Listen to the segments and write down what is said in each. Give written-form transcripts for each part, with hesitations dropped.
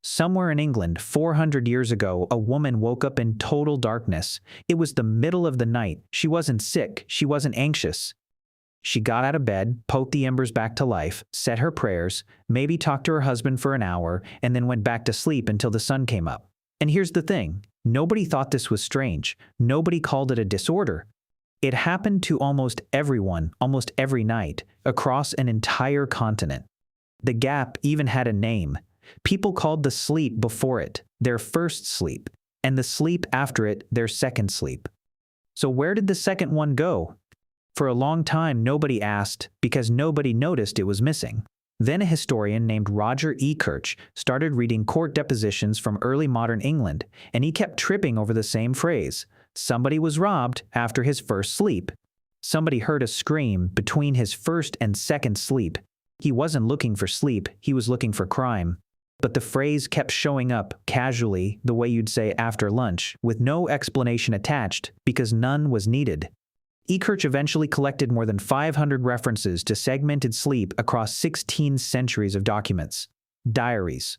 Somewhere in England, 400 years ago, a woman woke up in total darkness. It was the middle of the night. She wasn't sick. She wasn't anxious. She got out of bed, poked the embers back to life, said her prayers, maybe talked to her husband for an hour, and then went back to sleep until the sun came up. And here's the thing. Nobody thought this was strange. Nobody called it a disorder. It happened to almost everyone, almost every night, across an entire continent. The gap even had a name. People called the sleep before it their first sleep, and the sleep after it their second sleep. So where did the second one go? For a long time, nobody asked because nobody noticed it was missing. Then a historian named Roger E. Kirch started reading court depositions from early modern England, and he kept tripping over the same phrase. Somebody was robbed after his first sleep. Somebody heard a scream between his first and second sleep. He wasn't looking for sleep, he was looking for crime. But the phrase kept showing up casually, the way you'd say after lunch, with no explanation attached because none was needed. Kirch eventually collected more than 500 references to segmented sleep across 16 centuries of documents, diaries,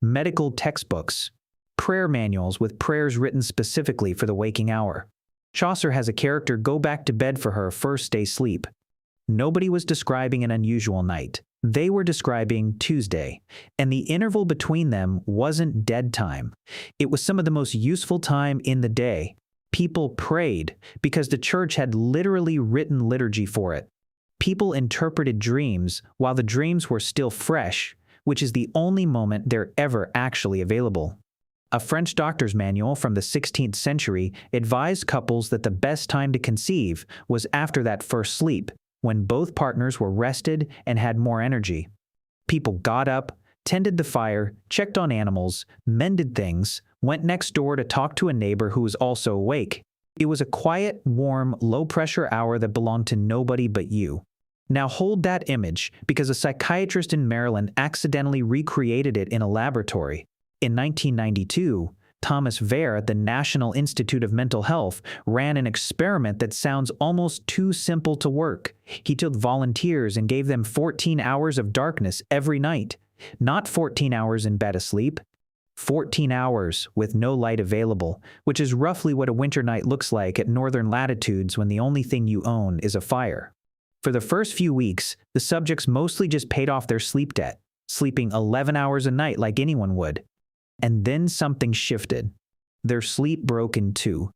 medical textbooks, prayer manuals with prayers written specifically for the waking hour. Chaucer has a character go back to bed for her first day's sleep. Nobody was describing an unusual night. They were describing Tuesday, and the interval between them wasn't dead time. It was some of the most useful time in the day. People prayed because the church had literally written liturgy for it. People interpreted dreams while the dreams were still fresh, which is the only moment they're ever actually available. A French doctor's manual from the 16th century advised couples that the best time to conceive was after that first sleep, when both partners were rested and had more energy. People got up, tended the fire, checked on animals, mended things, went next door to talk to a neighbor who was also awake. It was a quiet, warm, low-pressure hour that belonged to nobody but you. Now hold that image, because a psychiatrist in Maryland accidentally recreated it in a laboratory. In 1992, Thomas Vare at the National Institute of Mental Health ran an experiment that sounds almost too simple to work. He took volunteers and gave them 14 hours of darkness every night. Not 14 hours in bed asleep. 14 hours with no light available, which is roughly what a winter night looks like at northern latitudes when the only thing you own is a fire. For the first few weeks, the subjects mostly just paid off their sleep debt, sleeping 11 hours a night like anyone would. And then something shifted. Their sleep broke in two.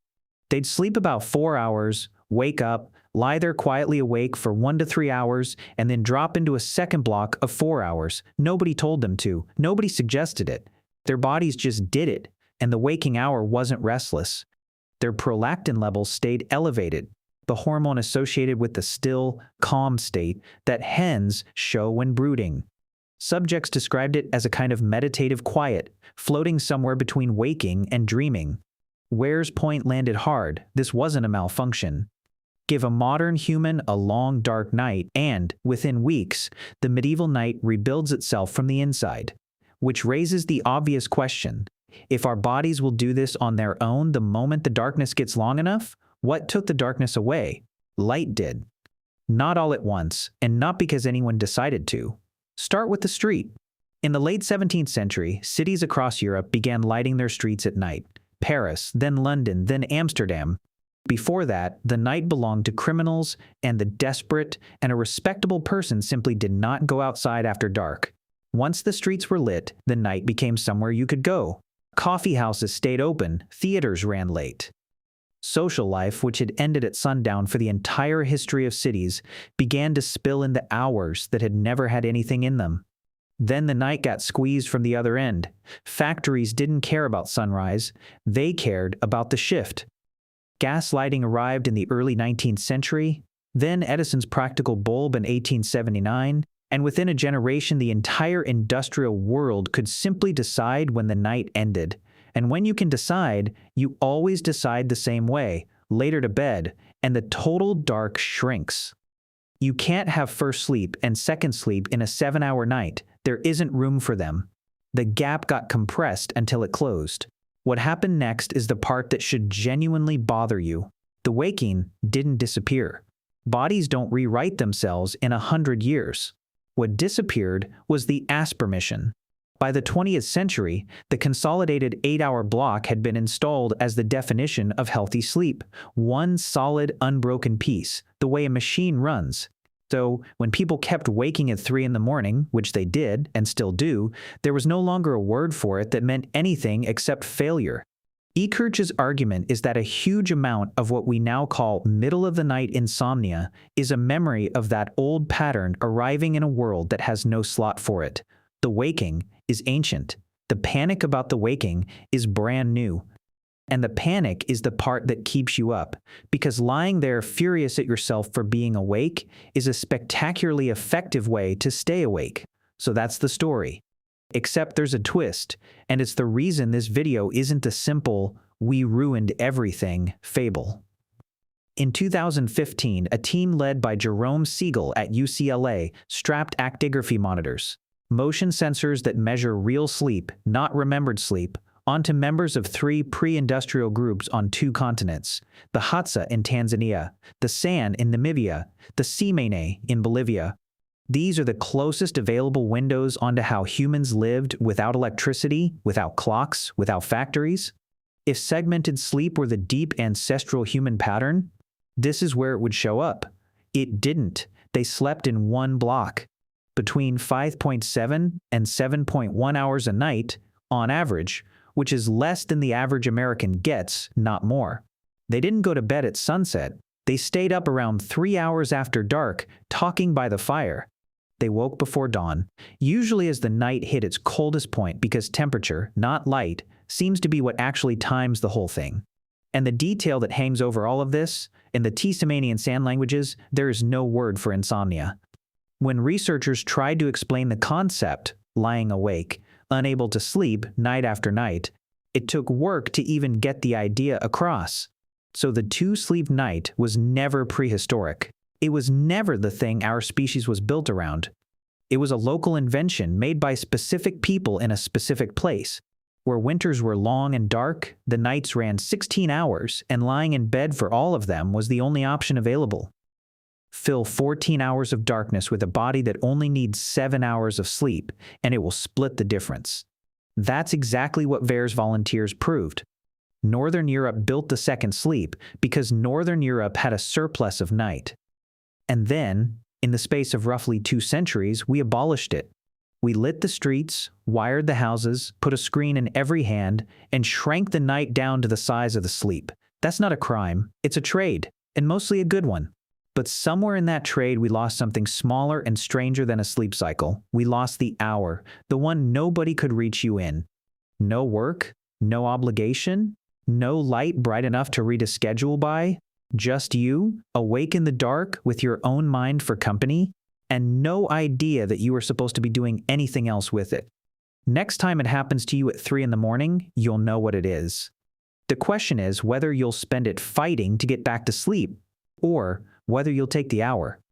They'd sleep about 4 hours, wake up, lie there quietly awake for 1 to 3 hours, and then drop into a second block of 4 hours. Nobody told them to. Nobody suggested it. Their bodies just did it, and the waking hour wasn't restless. Their prolactin levels stayed elevated, the hormone associated with the still, calm state that hens show when brooding. Subjects described it as a kind of meditative quiet, floating somewhere between waking and dreaming. Ware's point landed hard. This wasn't a malfunction. Give a modern human a long, dark night, and, within weeks, the medieval night rebuilds itself from the inside. Which raises the obvious question. If our bodies will do this on their own the moment the darkness gets long enough, what took the darkness away? Light did. Not all at once, and not because anyone decided to. Start with the street. In the late 17th century, cities across Europe began lighting their streets at night. Paris, then London, then Amsterdam. Before that, the night belonged to criminals and the desperate, and a respectable person simply did not go outside after dark. Once the streets were lit, the night became somewhere you could go. Coffee houses stayed open, theaters ran late. Social life, which had ended at sundown for the entire history of cities, began to spill into hours that had never had anything in them. Then the night got squeezed from the other end. Factories didn't care about sunrise, they cared about the shift. Gas lighting arrived in the early 19th century, then Edison's practical bulb in 1879, and within a generation the entire industrial world could simply decide when the night ended. And when you can decide, you always decide the same way, later to bed, and the total dark shrinks. You can't have first sleep and second sleep in a 7-hour night. There isn't room for them. The gap got compressed until it closed. What happened next is the part that should genuinely bother you. The waking didn't disappear. Bodies don't rewrite themselves in 100 years. What disappeared was the aspermission. By the 20th century, the consolidated 8-hour block had been installed as the definition of healthy sleep, one solid, unbroken piece, the way a machine runs. So, when people kept waking at 3 in the morning, which they did and still do, there was no longer a word for it that meant anything except failure. Ekirch's argument is that a huge amount of what we now call middle-of-the-night insomnia is a memory of that old pattern arriving in a world that has no slot for it. The waking is ancient. The panic about the waking is brand new. And the panic is the part that keeps you up, because lying there furious at yourself for being awake is a spectacularly effective way to stay awake. So that's the story. Except there's a twist, and it's the reason this video isn't a simple, "we ruined everything" fable. In 2015, a team led by Jerome Siegel at UCLA strapped actigraphy monitors, motion sensors that measure real sleep, not remembered sleep, onto members of 3 pre-industrial groups on 2 continents, the Hadza in Tanzania, the San in Namibia, the Tsimane in Bolivia. These are the closest available windows onto how humans lived without electricity, without clocks, without factories. If segmented sleep were the deep ancestral human pattern, this is where it would show up. It didn't. They slept in one block, between 5.7 and 7.1 hours a night, on average, which is less than the average American gets, not more. They didn't go to bed at sunset. They stayed up around 3 hours after dark, talking by the fire. They woke before dawn, usually as the night hit its coldest point because temperature, not light, seems to be what actually times the whole thing. And the detail that hangs over all of this, in the Tsimane and San languages, there is no word for insomnia. When researchers tried to explain the concept, lying awake, unable to sleep night after night, it took work to even get the idea across. So the 2-sleep night was never prehistoric. It was never the thing our species was built around. It was a local invention made by specific people in a specific place. Where winters were long and dark, the nights ran 16 hours, and lying in bed for all of them was the only option available. Fill 14 hours of darkness with a body that only needs 7 hours of sleep, and it will split the difference. That's exactly what VAERS volunteers proved. Northern Europe built the second sleep because Northern Europe had a surplus of night. And then, in the space of roughly 2 centuries, we abolished it. We lit the streets, wired the houses, put a screen in every hand, and shrank the night down to the size of the sleep. That's not a crime, it's a trade, and mostly a good one. But somewhere in that trade, we lost something smaller and stranger than a sleep cycle. We lost the hour, the one nobody could reach you in. No work, no obligation, no light bright enough to read a schedule by. Just you, awake in the dark with your own mind for company, and no idea that you were supposed to be doing anything else with it. Next time it happens to you at 3 in the morning, you'll know what it is. The question is whether you'll spend it fighting to get back to sleep, or whether you'll take the hour.